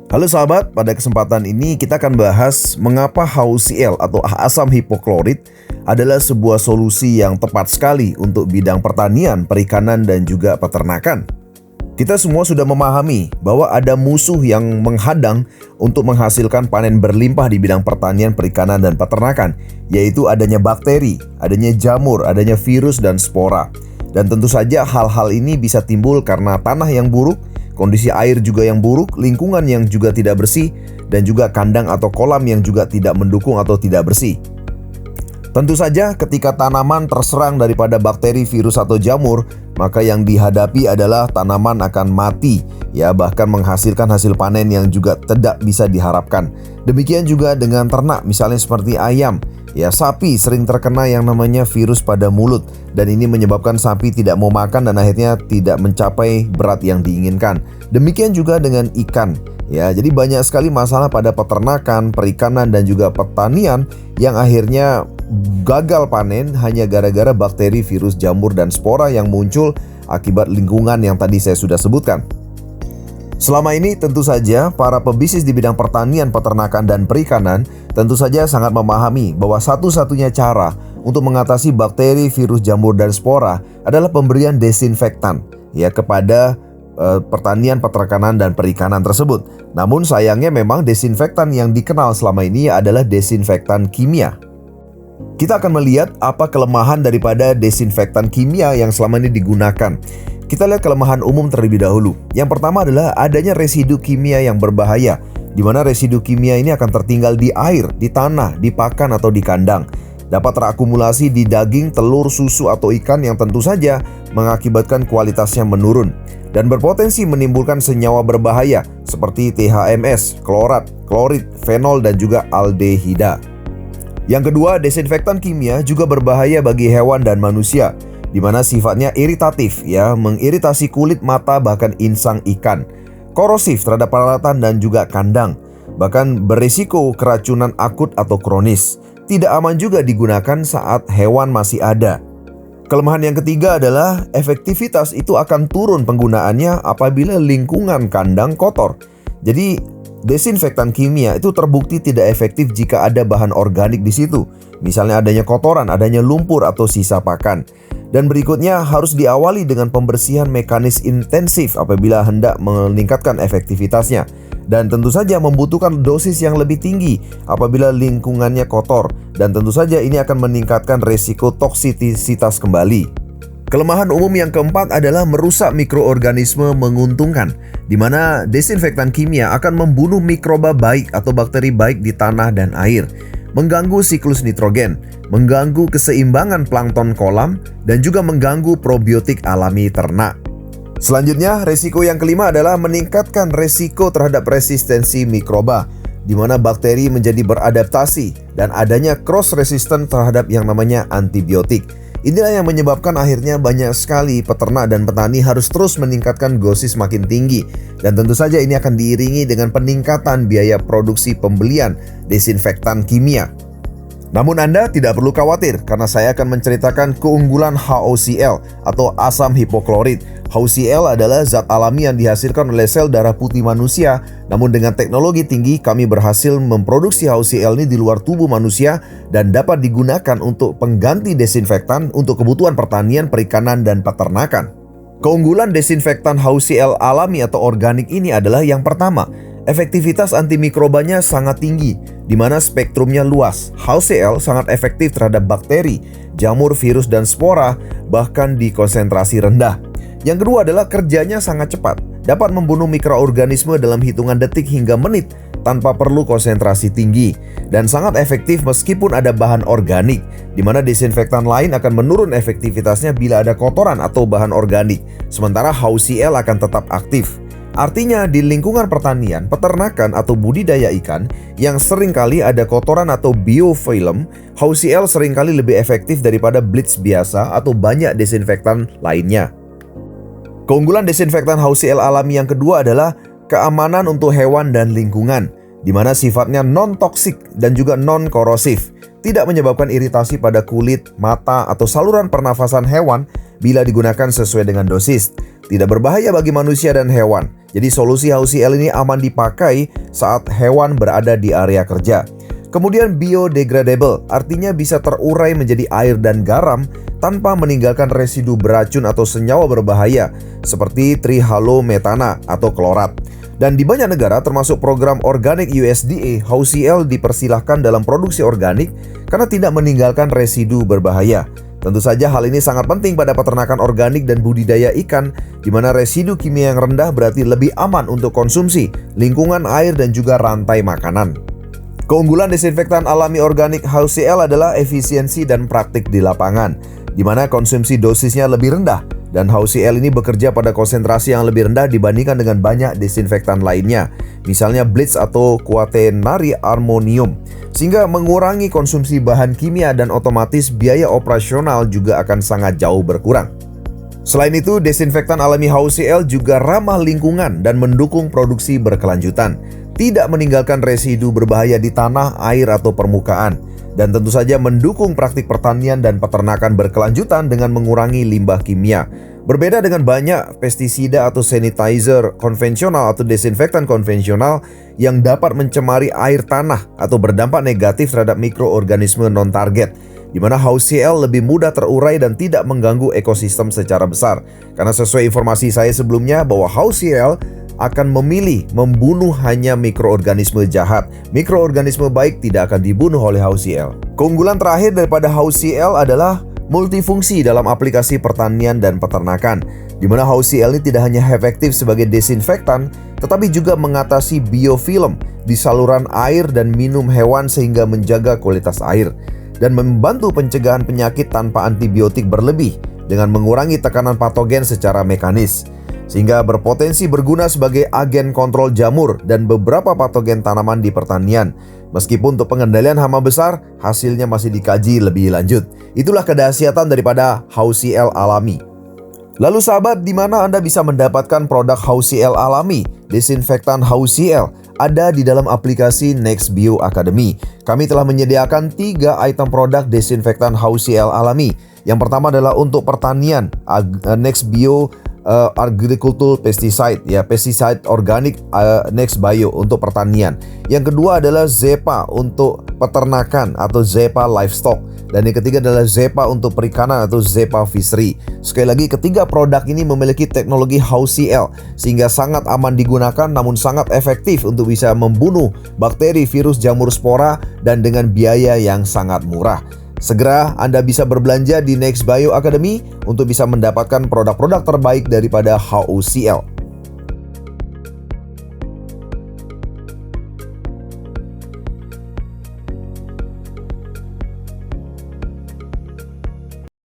Halo sahabat, pada kesempatan ini kita akan bahas mengapa HCl atau asam hipoklorit adalah sebuah solusi yang tepat sekali untuk bidang pertanian, perikanan, dan juga peternakan. Kita semua sudah memahami bahwa ada musuh yang menghadang untuk menghasilkan panen berlimpah di bidang pertanian, perikanan, dan peternakan, yaitu adanya bakteri, adanya jamur, adanya virus, dan spora. Dan tentu saja hal-hal ini bisa timbul karena tanah yang buruk, kondisi air juga yang buruk, lingkungan yang juga tidak bersih, dan juga kandang atau kolam yang juga tidak mendukung atau tidak bersih. Tentu saja ketika tanaman terserang daripada bakteri, virus, atau jamur, maka yang dihadapi adalah tanaman akan mati, bahkan menghasilkan hasil panen yang juga tidak bisa diharapkan. Demikian juga dengan ternak, misalnya seperti ayam. Sapi sering terkena yang namanya virus pada mulut, dan ini menyebabkan sapi tidak mau makan dan akhirnya tidak mencapai berat yang diinginkan. Demikian juga dengan ikan. Jadi banyak sekali masalah pada peternakan, perikanan, dan juga pertanian yang akhirnya gagal panen hanya gara-gara bakteri, virus, jamur, dan spora yang muncul akibat lingkungan yang tadi saya sudah sebutkan. Selama ini tentu saja para pebisnis di bidang pertanian, peternakan, dan perikanan tentu saja sangat memahami bahwa satu-satunya cara untuk mengatasi bakteri, virus, jamur, dan spora adalah pemberian desinfektan kepada pertanian, peternakan, dan perikanan tersebut. Namun sayangnya memang desinfektan yang dikenal selama ini adalah desinfektan kimia. Kita akan melihat apa kelemahan daripada desinfektan kimia yang selama ini digunakan. Kita lihat kelemahan umum terlebih dahulu. Yang pertama adalah adanya residu kimia yang berbahaya, di mana residu kimia ini akan tertinggal di air, di tanah, di pakan, atau di kandang. Dapat terakumulasi di daging, telur, susu, atau ikan yang tentu saja mengakibatkan kualitasnya menurun dan berpotensi menimbulkan senyawa berbahaya seperti THMS, klorat, klorit, fenol, dan juga aldehida. Yang kedua, desinfektan kimia juga berbahaya bagi hewan dan manusia, di mana sifatnya iritatif, mengiritasi kulit, mata, bahkan insang ikan, korosif terhadap peralatan dan juga kandang, bahkan berisiko keracunan akut atau kronis. Tidak aman juga digunakan saat hewan masih ada. Kelemahan yang ketiga adalah efektivitas itu akan turun penggunaannya apabila lingkungan kandang kotor. Jadi desinfektan kimia itu terbukti tidak efektif jika ada bahan organik di situ. Misalnya adanya kotoran, adanya lumpur atau sisa pakan. Dan berikutnya harus diawali dengan pembersihan mekanis intensif apabila hendak meningkatkan efektivitasnya. Dan tentu saja membutuhkan dosis yang lebih tinggi apabila lingkungannya kotor. Dan tentu saja ini akan meningkatkan resiko toksisitas kembali. Kelemahan umum yang keempat adalah merusak mikroorganisme menguntungkan, di mana desinfektan kimia akan membunuh mikroba baik atau bakteri baik di tanah dan air, mengganggu siklus nitrogen, mengganggu keseimbangan plankton kolam, dan juga mengganggu probiotik alami ternak. Selanjutnya, resiko yang kelima adalah meningkatkan resiko terhadap resistensi mikroba, di mana bakteri menjadi beradaptasi dan adanya cross resistant terhadap yang namanya antibiotik. Inilah yang menyebabkan akhirnya banyak sekali peternak dan petani harus terus meningkatkan dosis makin tinggi. Dan tentu saja ini akan diiringi dengan peningkatan biaya produksi pembelian desinfektan kimia. Namun Anda tidak perlu khawatir karena saya akan menceritakan keunggulan HCl atau asam hipoklorit. HCl adalah zat alami yang dihasilkan oleh sel darah putih manusia. Namun dengan teknologi tinggi kami berhasil memproduksi HCl ini di luar tubuh manusia dan dapat digunakan untuk pengganti desinfektan untuk kebutuhan pertanian, perikanan, dan peternakan. Keunggulan desinfektan HCl alami atau organik ini adalah yang pertama, efektivitas antimikrobanya sangat tinggi, di mana spektrumnya luas. HCl sangat efektif terhadap bakteri, jamur, virus, dan spora, bahkan di konsentrasi rendah. Yang kedua adalah kerjanya sangat cepat, dapat membunuh mikroorganisme dalam hitungan detik hingga menit tanpa perlu konsentrasi tinggi, dan sangat efektif meskipun ada bahan organik, di mana desinfektan lain akan menurun efektivitasnya bila ada kotoran atau bahan organik, sementara HCl akan tetap aktif. Artinya di lingkungan pertanian, peternakan, atau budidaya ikan yang seringkali ada kotoran atau biofilm, HCl seringkali lebih efektif daripada bleach biasa atau banyak desinfektan lainnya. Keunggulan desinfektan HCl alami yang kedua adalah keamanan untuk hewan dan lingkungan, di mana sifatnya non-toksik dan juga non-korosif. tidak menyebabkan iritasi pada kulit, mata, atau saluran pernafasan hewan bila digunakan sesuai dengan dosis. Tidak berbahaya bagi manusia dan hewan. Jadi solusi HCl ini aman dipakai saat hewan berada di area kerja. Kemudian biodegradable, artinya bisa terurai menjadi air dan garam tanpa meninggalkan residu beracun atau senyawa berbahaya seperti trihalometana atau klorat. Dan di banyak negara termasuk program organik USDA, HCl dipersilahkan dalam produksi organik karena tidak meninggalkan residu berbahaya. Tentu saja hal ini sangat penting pada peternakan organik dan budidaya ikan, di mana residu kimia yang rendah berarti lebih aman untuk konsumsi, lingkungan, air, dan juga rantai makanan. Keunggulan desinfektan alami organik HCl adalah efisiensi dan praktik di lapangan, di mana konsumsi dosisnya lebih rendah, dan HCl ini bekerja pada konsentrasi yang lebih rendah dibandingkan dengan banyak desinfektan lainnya, misalnya bleach atau quaternary ammonium, sehingga mengurangi konsumsi bahan kimia dan otomatis biaya operasional juga akan sangat jauh berkurang. Selain itu, desinfektan alami HCl juga ramah lingkungan dan mendukung produksi berkelanjutan, tidak meninggalkan residu berbahaya di tanah, air, atau permukaan, dan tentu saja mendukung praktik pertanian dan peternakan berkelanjutan dengan mengurangi limbah kimia. Berbeda dengan banyak pestisida atau sanitizer konvensional atau desinfektan konvensional yang dapat mencemari air tanah atau berdampak negatif terhadap mikroorganisme non-target, di mana HCl lebih mudah terurai dan tidak mengganggu ekosistem secara besar. Karena sesuai informasi saya sebelumnya bahwa HCl akan memilih membunuh hanya mikroorganisme jahat. Mikroorganisme baik tidak akan dibunuh oleh HCl. Keunggulan terakhir daripada HCl adalah multifungsi dalam aplikasi pertanian dan peternakan, di mana HCl ini tidak hanya efektif sebagai desinfektan, tetapi juga mengatasi biofilm di saluran air dan minum hewan sehingga menjaga kualitas air, dan membantu pencegahan penyakit tanpa antibiotik berlebih dengan mengurangi tekanan patogen secara mekanis, sehingga berpotensi berguna sebagai agen kontrol jamur dan beberapa patogen tanaman di pertanian. Meskipun untuk pengendalian hama besar, hasilnya masih dikaji lebih lanjut. Itulah kedahsyatan daripada HCl alami. Lalu sahabat, di mana Anda bisa mendapatkan produk HCl alami, desinfektan HCl? Ada di dalam aplikasi NextBio Academy. Kami telah menyediakan 3 item produk desinfektan HCl alami. Yang pertama adalah untuk pertanian, NextBio Agricultural Pesticide, pesticide organik NextBio untuk pertanian. Yang kedua adalah Zepa untuk peternakan atau Zepa Livestock. Dan yang ketiga adalah Zepa untuk perikanan atau Zepa Fishery. Sekali lagi, ketiga produk ini memiliki teknologi HCl sehingga sangat aman digunakan namun sangat efektif untuk bisa membunuh bakteri, virus, jamur, spora dan dengan biaya yang sangat murah. Segera Anda bisa berbelanja di NextBio Academy untuk bisa mendapatkan produk-produk terbaik daripada HCl.